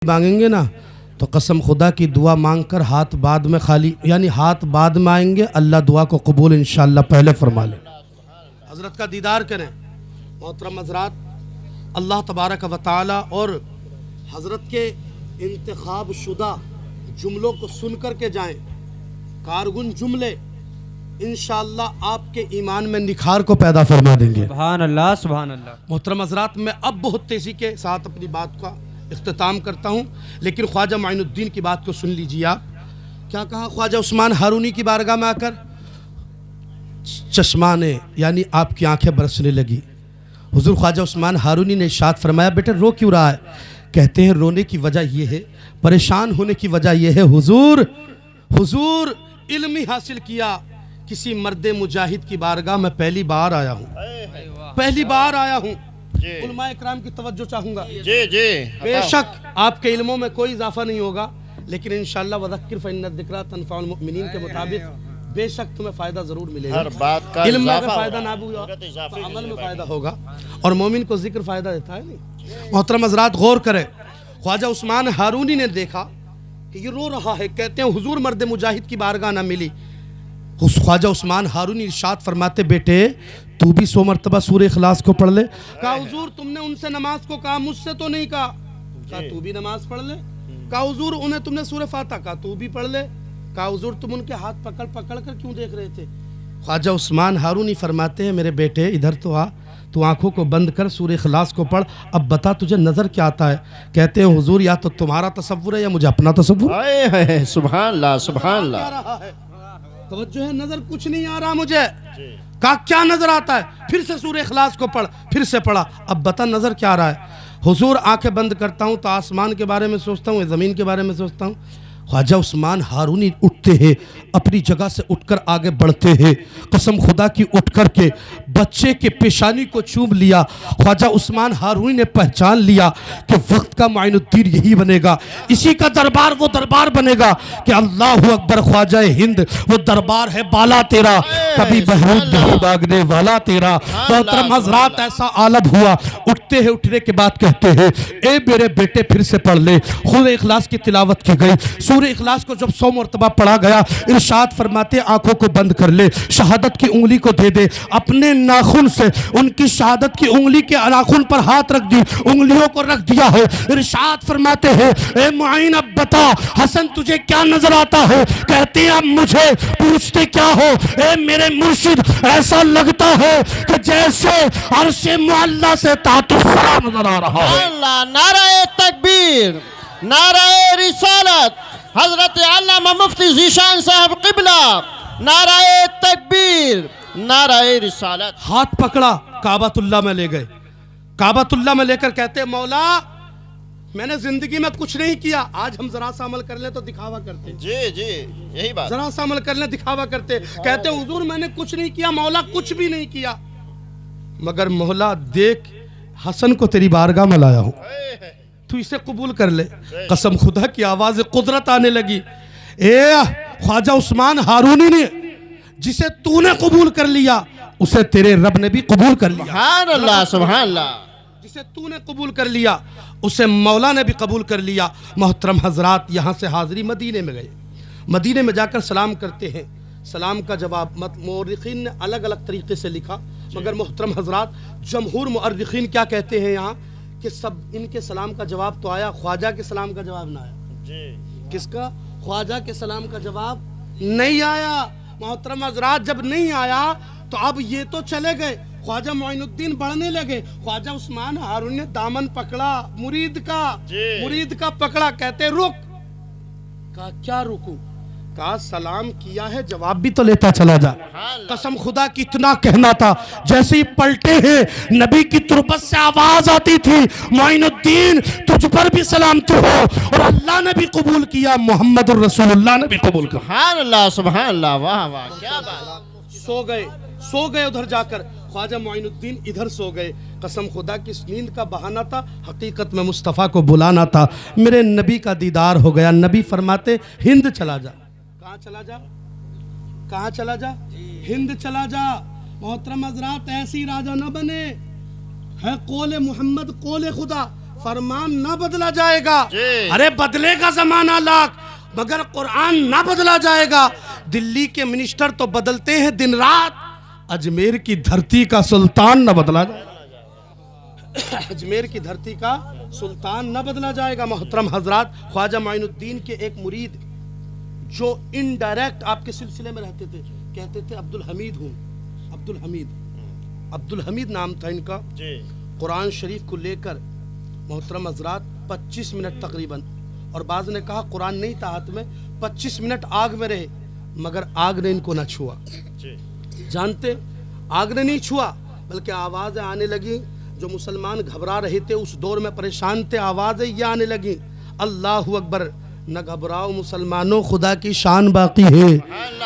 مانگیں گے نا تو قسم خدا کی دعا مانگ کر ہاتھ بعد میں خالی یعنی ہاتھ بعد میں آئیں گے، اللہ دعا کو قبول انشاءاللہ پہلے فرما لے۔ حضرت کا دیدار کریں۔ محترم حضرات، اللہ تبارک و تعالی اور حضرت کے انتخاب شدہ جملوں کو سن کر کے جائیں، کارگن جملے انشاءاللہ آپ کے ایمان میں نکھار کو پیدا فرما دیں گے۔ سبحان اللہ سبحان اللہ۔ محترم حضرات، میں اب بہت تیزی کے ساتھ اپنی بات کا اختتام کرتا ہوں، لیکن خواجہ معین الدین کی بات کو سن لیجیے۔ آپ کیا کہا خواجہ عثمان ہارونی کی بارگاہ میں آ کر؟ چشمانے یعنی آپ کی آنکھیں برسنے لگی۔ حضور خواجہ عثمان ہارونی نے ارشاد فرمایا، بیٹے رو کیوں رہا ہے؟ کہتے ہیں رونے کی وجہ یہ ہے، پریشان ہونے کی وجہ یہ ہے، حضور علم ہی حاصل کیا کسی مرد مجاہد کی بارگاہ میں پہلی بار آیا ہوں۔ علماء اکرام کی توجہ چاہوں گا۔ بے شک آپ کے علموں میں کوئی اضافہ نہیں ہوگا، لیکن انشاءاللہ وذکر فإن الذکریٰ تنفع المؤمنین کے مطابق بے شک تمہیں فائدہ ضرور ملے گا۔ علم میں اگر فائدہ نہ بھی ہوا تو عمل میں فائدہ ہوگا، اور مومن کو ذکر فائدہ دیتا ہے نہیں۔ محترم حضرات غور کریں، خواجہ عثمان ہارونی نے دیکھا کہ یہ رو رہا ہے، کہتے ہیں حضور مرد مجاہد کی بارگاہ نہ ملی۔ خواجہ عثمان ہارونی ارشاد فرماتے، بیٹے تو بھی 100 مرتبہ سورہ اخلاص کو پڑھ لے۔ کہا حضور تم نے ان سے نماز کو کہا، مجھ سے تو نہیں کہا۔ کہا تو بھی نماز پڑھ لے۔ کہا حضور انہیں تم نے سورہ فاتحہ کہا، تو بھی پڑھ لے۔ کہا حضور تم ان کے ہاتھ پکڑ کر کیوں دیکھ رہے تھے؟ خواجہ عثمان ہارونی فرماتے ہیں، میرے بیٹے ادھر تو آ، تو آنکھوں کو بند کر سورہ اخلاص کو پڑھ، اب بتا تجھے نظر کیا آتا ہے؟ کہتے ہیں حضور یا تو تمہارا تصور ہے یا مجھے اپنا تصور۔ سبحان اللہ سبحان اللہ۔ توجہ ہے، نظر کچھ نہیں آ رہا مجھے۔ کہا کیا نظر آتا ہے؟ پھر سے سورہ اخلاص کو پڑھ، پھر سے پڑھا، اب بتا نظر کیا آ رہا ہے؟ حضور آنکھیں بند کرتا ہوں تو آسمان کے بارے میں سوچتا ہوں، زمین کے بارے میں سوچتا ہوں۔ خواجہ عثمان ہارونی اٹھتے ہیں، اپنی جگہ سے اٹھ کر آگے بڑھتے ہیں، قسم خدا کی اٹھ کر کے بچے کے پیشانی کو چوم لیا۔ خواجہ عثمان ہارونی نے پہچان لیا کہ وقت کا معین الدین یہی بنے گا، اسی کا دربار وہ دربار بنے گا کہ اللہ اکبر خواجہ ہند وہ دربار ہے بالا تیرا، کبھی بہروز نہیں بھاگنے والا تیرا۔ محترم حضرات ایسا عالم ہوا، اٹھتے ہیں، اٹھنے کے بعد کہتے ہیں اے میرے بیٹے پھر سے پڑھ لے۔ سورہ اخلاص کی تلاوت کی گئی۔ سورہ اخلاص کو جب 100 مرتبہ پڑھا گیا، ارشاد فرماتے آنکھوں کو بند کر لے، شہادت کی انگلی کو دے دے، اپنے ناخن سے ان کی شہادت کی انگلی کے ناخن پر ہاتھ رکھ دی، انگلیوں کو رکھ دیا ہے۔ ارشاد فرماتے ہیں اے معین اب بتا حسن تجھے کیا نظر آتا ہے؟ کہتے ہیں اب مجھے پوچھتے کیا ہو اے میرے مرشد، ایسا لگتا ہے کہ جیسے عرش معلی سے تحت الثری نظر آ رہا ہے۔ اللہ، نعرہ تکبیر، نعرہ رسالت، حضرت علامہ مفتی ذیشان صاحب قبلہ، نعرہ تکبیر، نعرہ رسالت۔ ہاتھ پکڑا، کعبۃ اللہ میں لے گئے، کعبۃ اللہ میں لے کر کہتے مولا میں نے زندگی میں کچھ نہیں کیا، آج ہم ذرا سا عمل کر لیں تو دکھاوا کرتے، جی یہی بات، ذرا سا عمل کر لیں دکھاوا کرتے۔ کہتے حضور میں نے کچھ نہیں کیا مولا، کچھ بھی نہیں کیا، مگر مولا دیکھ حسن کو تیری بارگاہ میں لایا ہوں، تو اسے قبول کر لے۔ قسم خدا کی آواز قدرت آنے لگی، اے خواجہ عثمان ہارونی نے جسے تو نے قبول کر لیا اسے تیرے رب نے بھی قبول کر لیا۔ سبحان اللہ سبحان اللہ۔ جسے تو نے قبول کر لیا اسے مولا نے بھی قبول کر لیا۔ محترم حضرات یہاں سے حاضری مدینے میں گئے، مدینے میں جا کر سلام کرتے ہیں، سلام کا جواب مورخین نے الگ الگ طریقے سے لکھا، مگر محترم حضرات جمہور مورخین کیا کہتے ہیں یہاں کہ سب ان کے سلام کا جواب تو آیا، خواجہ کے سلام کا جواب نہ آیا۔ کس کا؟ خواجہ کے سلام کا جواب نہیں آیا۔ محترم حضرات جب نہیں آیا تو اب یہ تو چلے گئے، خواجہ معین الدین بڑھنے لگے۔ خواجہ عثمان ہارون نے دامن پکڑا، مرید کا پکڑا، کہتے رک۔ کہا کیا رکو؟ کہا سلام کیا ہے جواب بھی تو لیتا چلا جا۔ قسم خدا کی اتنا کہنا تھا، جیسے ہی پلٹے ہیں نبی کی تربت سے آواز آتی تھی معین الدین تجھ پر بھی سلامتی ہو، اور اللہ نے بھی قبول کیا، محمد الرسول اللہ نے بھی قبول کیا۔ سبحان اللہ سبحان اللہ، واہ واہ کیا بات۔ سو گئے ادھر جا کر، خواجہ معین الدین ادھر سو گئے۔ قسم خدا کی نیند کا بہانہ تھا، حقیقت میں مصطفیٰ کو بلانا تھا۔ میرے نبی کا دیدار ہو گیا، نبی فرماتے ہند چلا جا۔ کہاں چلا جا؟ ہند چلا جا۔ محترم حضرات ایسی راجہ نہ بنے، ہے قول محمد قول خدا، فرمان نہ بدلا جائے گا. جی. ارے بدلے گا زمانہ لاکھ مگر قرآن نہ بدلا جائے گا. دلی کے منسٹر تو بدلتے ہیں دن رات, اجمیر کی دھرتی کا سلطان نہ بدلا جائے گا. اجمیر کی دھرتی کا سلطان نہ بدلا جائے گا. محترم حضرات, خواجہ معین الدین کے ایک مرید جو انڈائریکٹ آپ کے سلسلے میں رہتے تھے, کہتے تھے عبد الحمید ہوں. عبد الحمید نام تھا ان کا. جی. قرآن شریف کو لے کر محترم حضرات 25 منٹ تقریباً, اور بعض نے کہا قرآن نہیں تھا ہاتھ میں, 25 منٹ آگ میں رہے مگر آگ نے ان کو نہ چھوا. جی. جانتے, آگ نے نہیں چھوا بلکہ آوازیں آنے لگیں. جو مسلمان گھبرا رہے تھے اس دور میں پریشان تھے, آوازیں یہ آنے لگیں, اللہ اکبر, نہ گھبراؤ مسلمانوں, خدا کی شان باقی ہے,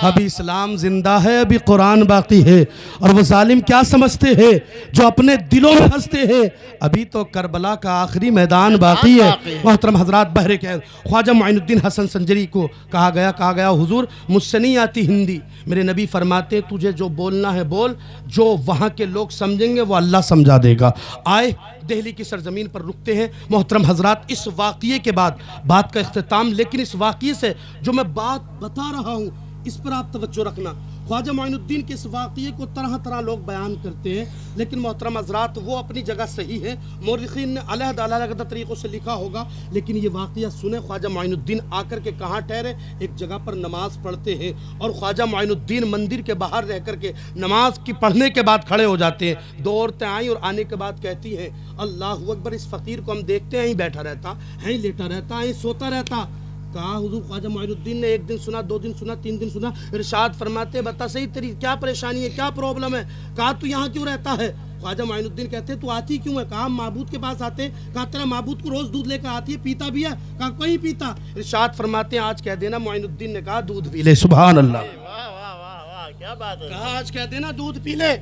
ابھی اسلام زندہ ہے, ابھی قرآن باقی ہے. اور وہ ظالم کیا سمجھتے ہیں جو اپنے دلوں میں ہنستے ہیں, ابھی تو کربلا کا آخری میدان باقی ہے. محترم حضرات, بہر کہہ خواجہ معین الدین حسن سنجری کو کہا گیا حضور مجھ سے نہیں آتی ہندی. میرے نبی فرماتے تجھے جو بولنا ہے بول, جو وہاں کے لوگ سمجھیں گے وہ اللہ سمجھا دے گا. آئے دہلی کی سرزمین پر رکتے ہیں. محترم حضرات, اس واقعے کے بعد بات کا اختتام, لیکن اس واقعے سے جو میں بات بتا رہا ہوں اس پر آپ توجہ رکھنا. خواجہ معین الدین کے اس واقعے کو طرح طرح لوگ بیان کرتے ہیں, لیکن محترم حضرات وہ اپنی جگہ صحیح ہے. مورخین نے علیحدہ علیحدہ طریقوں سے لکھا ہوگا, لیکن یہ واقعہ سنیں. خواجہ معین الدین آ کر کے کہاں ٹھہرے, ایک جگہ پر نماز پڑھتے ہیں, اور خواجہ معین الدین مندر کے باہر رہ کر کے نماز کی پڑھنے کے بعد کھڑے ہو جاتے ہیں. 2 عورتیں آئیں اور آنے کے بعد کہتی ہیں اللہ اکبر, اس فقیر کو ہم دیکھتے ہیں بیٹھا رہتا ہے, لیٹا رہتا ہے, سوتا رہتا. کہا حضور خواجہ معین الدین نے 1 دن سنا, 2 دن سنا, 3 دن سنا. ارشاد فرماتے بتا صحیح تیری کیا پریشانی ہے, کیا پرابلم ہے. کہا تو یہاں کیوں رہتا ہے. خواجہ معین الدین کہتے تو آتی کیوں ہے. کہا معبود کے پاس آتے. کہا تیرا معبود کو روز دودھ لے کر آتی ہے, پیتا بھی ہے. کہا کوئی پیتا. ارشاد فرماتے ہیں آج کہہ دینا. معین الدین نے کہا دودھ پی لے. سبحان اللہ, واہ واہ واہ واہ, کیا بات ہے. کہا آج کہہ دینا دودھ پی لے.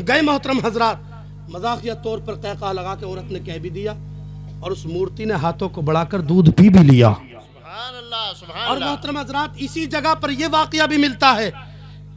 گئے محترم حضرات, مذاقیہ طور پر قہقہ لگا کے عورت نے کہہ بھی دیا, اور اس مورتی نے ہاتھوں کو بڑھا کر دودھ پی بھی لیا. اور محترم حضرات, اسی جگہ پر یہ واقعہ بھی ملتا ہے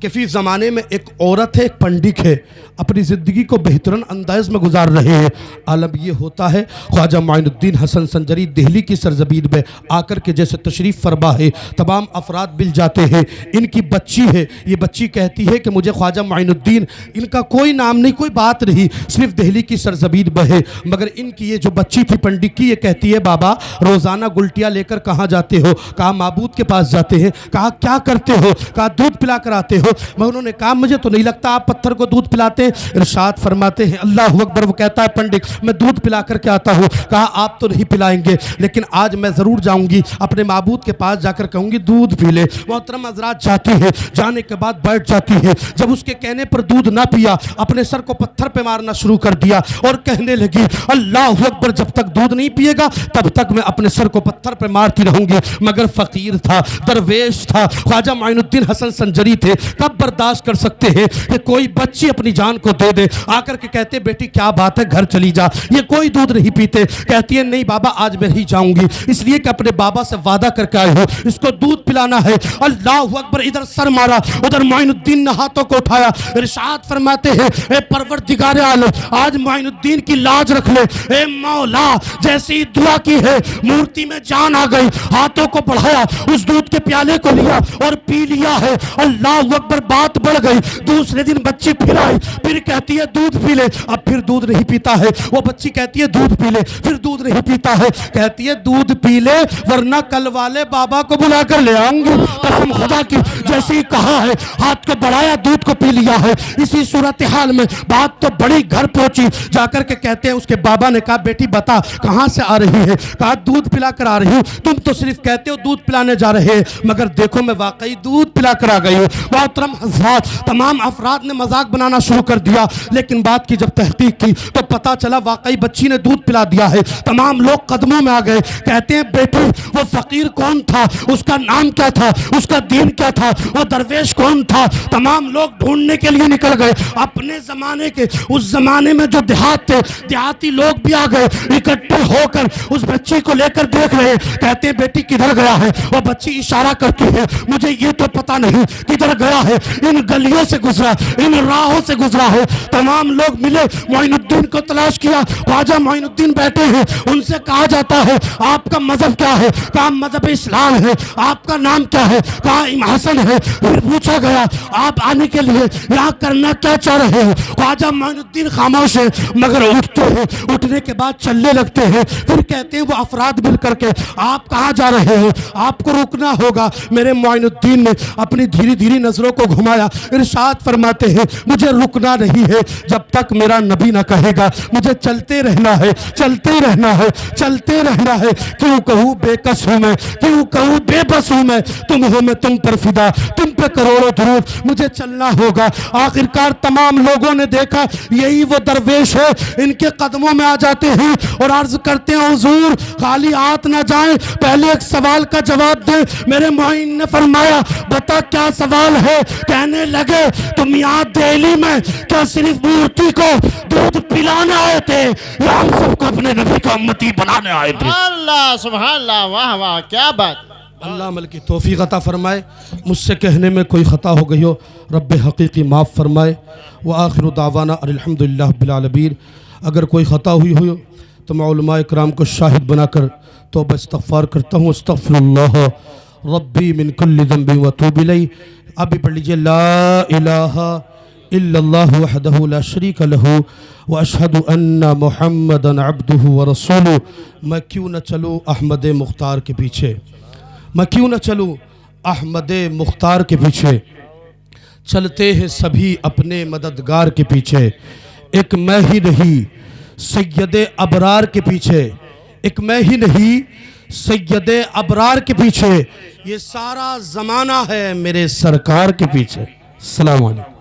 کہ فی زمانے میں ایک عورت ہے, ایک پنڈت ہے, اپنی زندگی کو بہترین انداز میں گزار رہے ہیں. عالم یہ ہوتا ہے خواجہ معین الدین حسن سنجری دہلی کی سرزمین میں آ کر کے جیسے تشریف فرما ہے, تمام افراد مل جاتے ہیں. ان کی بچی ہے, یہ بچی کہتی ہے کہ مجھے خواجہ معین الدین, ان کا کوئی نام نہیں, کوئی بات نہیں, صرف دہلی کی سرزمین میں ہے. مگر ان کی یہ جو بچی تھی پنڈت کی, یہ کہتی ہے بابا روزانہ گلٹیاں لے کر کہاں جاتے ہو. کہا معبود کے پاس جاتے ہیں. کہا کیا کرتے ہو. کہا دودھ پلا کر آتے ہو. مگر انہوں نے کہا مجھے تو نہیں لگتا آپ پتھر کو دودھ پلاتے ہیں. ارشاد فرماتے ہیں اللہ اکبر, وہ کہتا ہے پنڈت میں دودھ پلا کر کے آتا ہوں. کہا آپ تو نہیں پلائیں گے, لیکن آج میں ضرور جاؤں گی, اپنے معبود کے پاس جا کر کہوں گی دودھ پی لے. محترم حضرات جاتی ہے, جانے کے بعد بیٹھ جاتی ہے. جب اس کے کہنے پر دودھ نہ پیا, اپنے سر کو پتھر پہ مارنا شروع کر دیا اور کہنے لگی اللہ اکبر, جب تک دودھ نہیں پیے گا تب تک میں اپنے سر کو پتھر پہ مارتی رہوں گی. مگر فقیر تھا, درویش تھا, خواجہ معین الدین حسن سنجری تھے, کب برداشت کر سکتے ہیں کہ کوئی بچی اپنی جان کو دے دے. آ کر کے کہتے بیٹی کیا بات ہے, گھر چلی جا, یہ کوئی دودھ نہیں پیتے. کہتی ہے نہیں بابا آج میں نہیں جاؤں گی, اس لیے کہ اپنے بابا سے وعدہ کر کے آئے ہو, اس کو دودھ پلانا ہے. اللہ اکبر, ادھر سر مارا, ادھر معین الدین نے ہاتھوں کو اٹھایا. ارشاد فرماتے ہیں اے پروردگار عالم, آج معین الدین کی لاج رکھ لے. اے مولا, جیسی دعا کی ہے مورتی میں جان آ گئی, ہاتھوں کو بڑھایا, اس دودھ کے پیالے کو لیا اور پی لیا ہے. اللہ اکبر, بات بڑھ گئی. دوسرے دن بچی پھر آئی, پھر کہتی ہے دودھ پی لے. اب پھر دودھ نہیں پیتا ہے. وہ بچی کہتی ہے دودھ پی لے, پھر دودھ نہیں پیتا ہے. کہتی ہے دودھ پی لے ورنہ کل والے بابا کو بلا کر لے آؤں گی. قسم خدا کی, جیسے ہی کہا ہے ہاتھ کو بڑھایا, دودھ کو پی لیا ہے. اسی صورتحال میں بات تو بڑی گھر پہنچی. جا کر کے کہتے ہیں اس کے بابا نے کہا بیٹی بتا کہاں سے آ رہی ہے. کہا دودھ پلا کر آ رہی ہوں, تم تو صرف کہتے ہو دودھ پلانے جا رہے ہیں, مگر دیکھو میں واقعی دودھ پلا کر آ گئی ہوں. محترم حضرات, تمام افراد نے مذاق بنانا شروع کر دیا, لیکن بات کی جب تحقیق کی تو پتا چلا واقعی بچی نے دودھ پلا دیا ہے. تمام لوگ قدموں میں آ گئے, کہتے ہیں بیٹے وہ فقیر کون تھا, اس کا نام کیا تھا, اس کا دین کیا تھا, وہ درویش کون تھا. تمام لوگ ڈھونڈنے کے لیے نکل گئے. اپنے زمانے کے, اس زمانے میں جو دیہات تھے, دیہاتی لوگ بھی آ گئے, اکٹھے ہو کر اس بچی کو لے کر دیکھ رہے. کہتے ہیں بیٹی کدھر گیا ہے. وہ بچی اشارہ کرتی ہے, مجھے یہ تو پتا نہیں کدھر گیا ہے ان گلیوں سے گزرا، ان راہوں سے گزرا ہے، تمام لوگ ملے، معین الدین کو تلاش کیا، خواجہ معین الدین بیٹھے ہیں، ان سے کہا جاتا ہے آپ کا مذہب کیا ہے؟ کہا مذہب اسلام ہے۔ آپ کا نام کیا ہے؟ کہا حسن ہے۔ پھر پوچھا گیا آپ آنے کے لیے یہاں کرنا کیا چاہ رہے ہیں؟ خواجہ معین الدین خاموش ہے مگر اٹھتے ہیں، اٹھنے کے بعد چلنے لگتے ہیں، پھر کہتے ہیں وہ افراد مل کر کے آپ کہاں جا رہے ہیں؟ آپ کو رکنا ہوگا۔ میرے معین الدین نے اپنی دھیری دھیری نظروں کو گھمایا، ارشاد فرماتے ہیں مجھے رکنا نہیں ہے جب تک میرا نبی نہ کہے گا، مجھے چلتے رہنا ہے، چلتے رہنا ہے، چلتے رہنا ہے۔ کیوں کہوں بے کس ہوں میں، کیوں کہوں بے بس ہوں میں، تم ہو میں تم پر فدا، تم پہ کروڑوں درود، مجھے چلنا ہوگا۔ آخرکار تمام لوگوں نے دیکھا یہی وہ درویش ہے، ان کے قدموں میں آ جاتے ہیں اور عرض کرتے ہیں حضور خالی ہاتھ نہ جائیں، پہلے ایک سوال کا جواب دیں۔ میرے معین نے فرمایا بتا کیا سوال ہے؟ کہنے لگے تم یہاں دہلی میں کیا صرف مورتی کو دودھ پلانے آئے تھے یا ہم سب کو اپنے نبی کا امتی بنانے آئے تھے؟ اللہ سبحان اللہ، واہ واہ کیا بات۔ اللہ عمل کی توفیق عطا فرمائے، مجھ سے کہنے میں کوئی خطا ہو گئی ہو رب حقیقی معاف فرمائے۔ وآخر دعوانا الحمدللہ رب العالمین۔ اگر کوئی خطا ہوئی ہو تو میں علماء اکرام کو شاہد بنا کر توبہ استغفار کرتا ہوں، استغفر اللہ ربی من کل ذنب واتوب الیہ۔ آپ بھی پڑھ لیجئے لا الہ الا اللہ وحدہ لا شریک لہ واشہد ان محمدا عبدہ ورسولہ۔ میں کیوں نہ چلوں احمد مختار کے پیچھے، میں کیوں نہ چلوں احمد مختار کے پیچھے، چلتے ہیں سبھی اپنے مددگار کے پیچھے۔ ایک میں ہی نہیں سید ابرار کے پیچھے، ایک میں ہی نہیں سید ابرار کے پیچھے، یہ سارا زمانہ ہے میرے سرکار کے پیچھے۔ السلام علیکم۔